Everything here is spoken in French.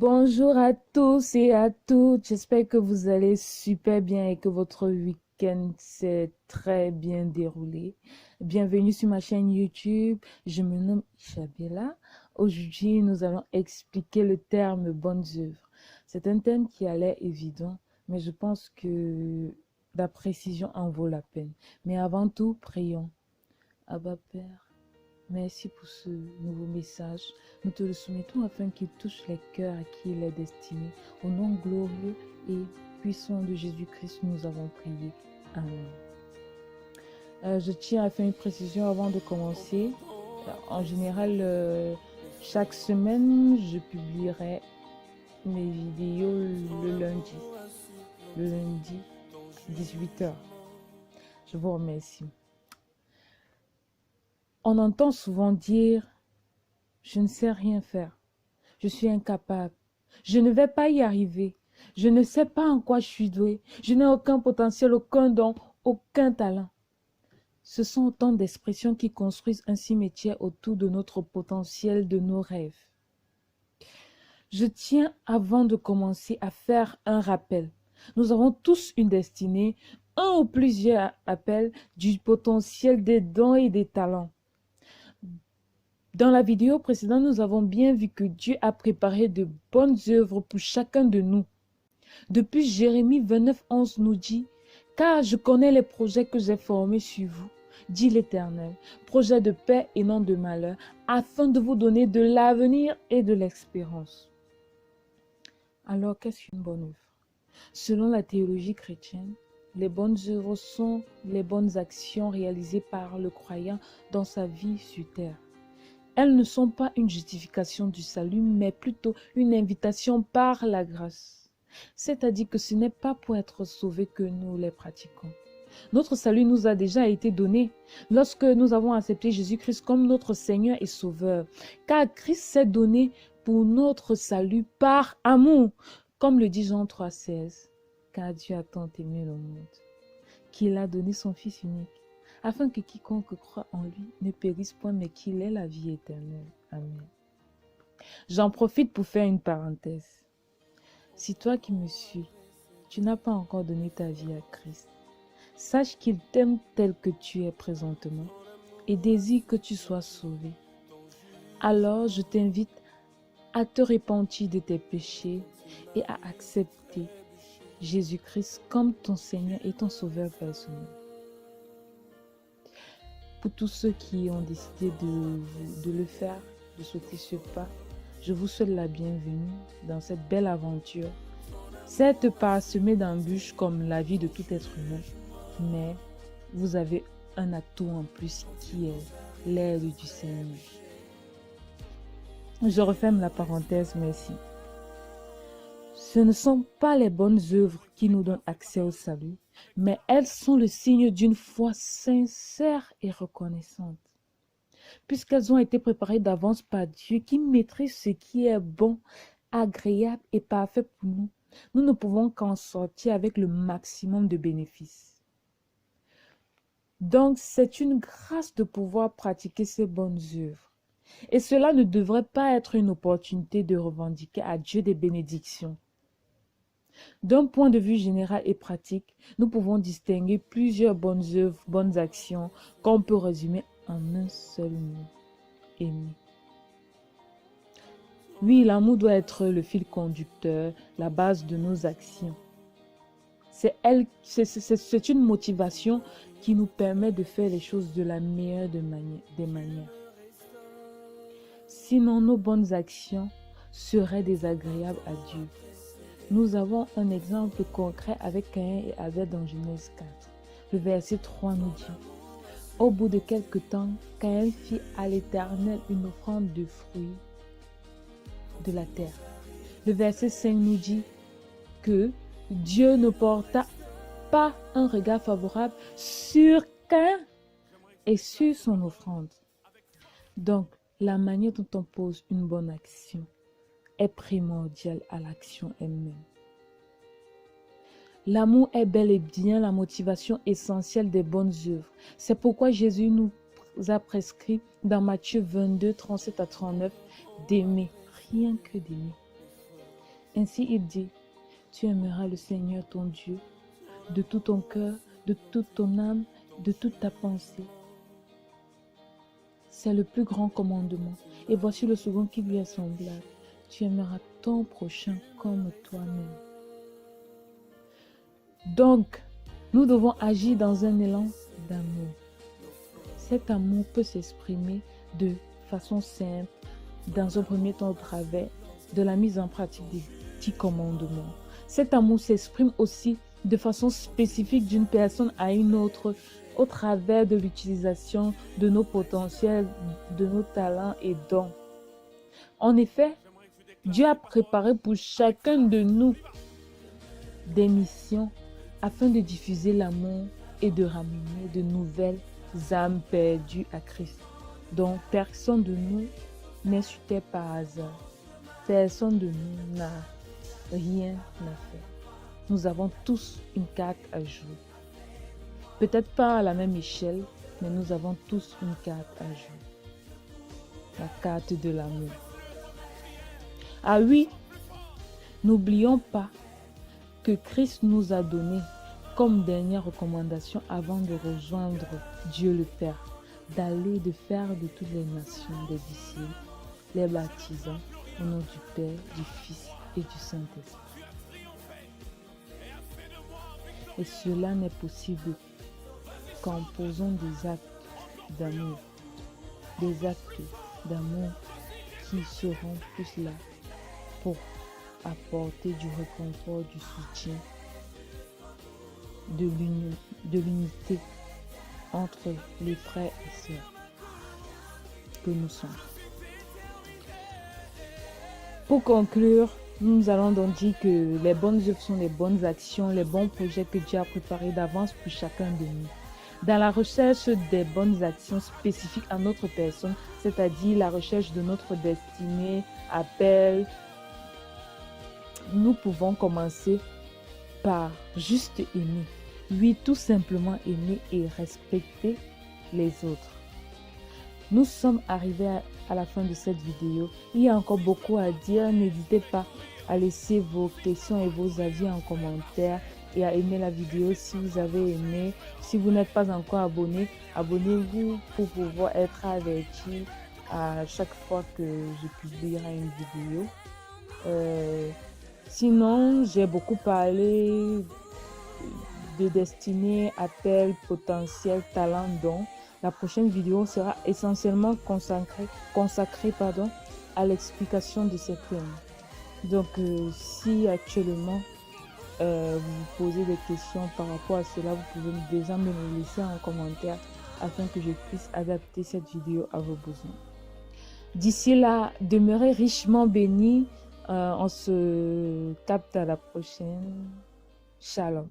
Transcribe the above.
Bonjour à tous et à toutes, j'espère que vous allez super bien et que votre week-end s'est très bien déroulé. Bienvenue sur ma chaîne YouTube, je me nomme Isabella. Aujourd'hui, nous allons expliquer le terme bonnes œuvres. C'est un thème qui a l'air évident, mais je pense que la précision en vaut la peine. Mais avant tout, prions. Abba Père. Merci pour ce nouveau message. Nous te le soumettons afin qu'il touche les cœurs à qui il est destiné. Au nom glorieux et puissant de Jésus-Christ, nous avons prié. Amen. Je tiens à faire une précision avant de commencer. En général, chaque semaine, je publierai mes vidéos le lundi. Le lundi, 18h. Je vous remercie. On entend souvent dire « Je ne sais rien faire, je suis incapable, je ne vais pas y arriver, je ne sais pas en quoi je suis doué, je n'ai aucun potentiel, aucun don, aucun talent. » Ce sont autant d'expressions qui construisent un cimetière autour de notre potentiel, de nos rêves. Je tiens, avant de commencer, à faire un rappel. Nous avons tous une destinée, un ou plusieurs appels du potentiel, des dons et des talents. Dans la vidéo précédente, nous avons bien vu que Dieu a préparé de bonnes œuvres pour chacun de nous. Depuis Jérémie 29, 11 nous dit « Car je connais les projets que j'ai formés sur vous, dit l'Éternel, projets de paix et non de malheur, afin de vous donner de l'avenir et de l'espérance. » Alors, qu'est-ce qu'une bonne œuvre? Selon la théologie chrétienne, les bonnes œuvres sont les bonnes actions réalisées par le croyant dans sa vie sur terre. Elles ne sont pas une justification du salut, mais plutôt une invitation par la grâce. C'est-à-dire que ce n'est pas pour être sauvés que nous les pratiquons. Notre salut nous a déjà été donné lorsque nous avons accepté Jésus-Christ comme notre Seigneur et Sauveur. Car Christ s'est donné pour notre salut par amour, comme le dit Jean 3,16. Car Dieu a tant aimé le monde, qu'il a donné son Fils unique, afin que quiconque croit en lui ne périsse point, mais qu'il ait la vie éternelle. Amen. J'en profite pour faire une parenthèse. Si toi qui me suis, tu n'as pas encore donné ta vie à Christ, sache qu'il t'aime tel que tu es présentement et désire que tu sois sauvé. Alors je t'invite à te repentir de tes péchés et à accepter Jésus-Christ comme ton Seigneur et ton Sauveur personnel. Pour tous ceux qui ont décidé de le faire, de sauter ce pas, je vous souhaite la bienvenue dans cette belle aventure. Certes parsemée d'embûches comme la vie de tout être humain, mais vous avez un atout en plus qui est l'aide du Seigneur. Je referme la parenthèse, merci. Ce ne sont pas les bonnes œuvres qui nous donnent accès au salut, mais elles sont le signe d'une foi sincère et reconnaissante. Puisqu'elles ont été préparées d'avance par Dieu qui maîtrise ce qui est bon, agréable et parfait pour nous, nous ne pouvons qu'en sortir avec le maximum de bénéfices. Donc, c'est une grâce de pouvoir pratiquer ces bonnes œuvres. Et cela ne devrait pas être une opportunité de revendiquer à Dieu des bénédictions. D'un point de vue général et pratique, nous pouvons distinguer plusieurs bonnes œuvres, bonnes actions qu'on peut résumer en un seul mot: aimer. Oui, l'amour doit être le fil conducteur, la base de nos actions. C'est une motivation qui nous permet de faire les choses de la meilleure des manières. Sinon, nos bonnes actions seraient désagréables à Dieu. Nous avons un exemple concret avec Caïn et Abel dans Genèse 4. Le verset 3 nous dit: au bout de quelque temps, Caïn fit à l'Éternel une offrande de fruits de la terre. Le verset 5 nous dit que Dieu ne porta pas un regard favorable sur Caïn et sur son offrande. Donc, la manière dont on pose une bonne action est primordiale à l'action elle-même. L'amour est bel et bien la motivation essentielle des bonnes œuvres. C'est pourquoi Jésus nous a prescrit dans Matthieu 22, 37 à 39 d'aimer, rien que d'aimer. Ainsi il dit, tu aimeras le Seigneur ton Dieu de tout ton cœur, de toute ton âme, de toute ta pensée. C'est le plus grand commandement. Et voici le second qui lui est semblable. Tu aimeras ton prochain comme toi-même. Donc, nous devons agir dans un élan d'amour. Cet amour peut s'exprimer de façon simple, dans un premier temps au travers de la mise en pratique des 10 commandements. Cet amour s'exprime aussi de façon spécifique d'une personne à une autre au travers de l'utilisation de nos potentiels, de nos talents et dons. En effet, Dieu a préparé pour chacun de nous des missions afin de diffuser l'amour et de ramener de nouvelles âmes perdues à Christ. Donc, personne de nous n'est sur terre par hasard. Personne de nous n'a rien à faire. Nous avons tous une carte à jouer. Peut-être pas à la même échelle, mais nous avons tous une carte à jouer. La carte de l'amour. Ah oui, n'oublions pas que Christ nous a donné comme dernière recommandation avant de rejoindre Dieu le Père, d'aller de faire de toutes les nations des disciples, les baptisant au nom du Père, du Fils et du Saint-Esprit. Et cela n'est possible qu'en posant des actes d'amour qui seront plus là pour apporter du réconfort, du soutien, de l'unité entre les frères et sœurs que nous sommes. Pour conclure, nous allons donc dire que les bonnes œuvres sont les bonnes actions, les bons projets que Dieu a préparés d'avance pour chacun de nous. Dans la recherche des bonnes actions spécifiques à notre personne, c'est-à-dire la recherche de notre destinée, appel, nous pouvons commencer par juste aimer. Oui, tout simplement aimer et respecter les autres. Nous sommes arrivés à la fin de cette vidéo. Il y a encore beaucoup à dire. N'hésitez pas à laisser vos questions et vos avis en commentaire et à aimer la vidéo si vous avez aimé. Si vous n'êtes pas encore abonné, abonnez-vous pour pouvoir être averti à chaque fois que je publierai une vidéo. Sinon, j'ai beaucoup parlé de destinée, appel, potentiel, talent, don. La prochaine vidéo sera essentiellement consacrée à l'explication de ces thèmes. Donc, si actuellement vous vous posez des questions par rapport à cela, vous pouvez déjà me le laisser en commentaire afin que je puisse adapter cette vidéo à vos besoins. D'ici là, demeurez richement bénis. On se capte à la prochaine. Shalom.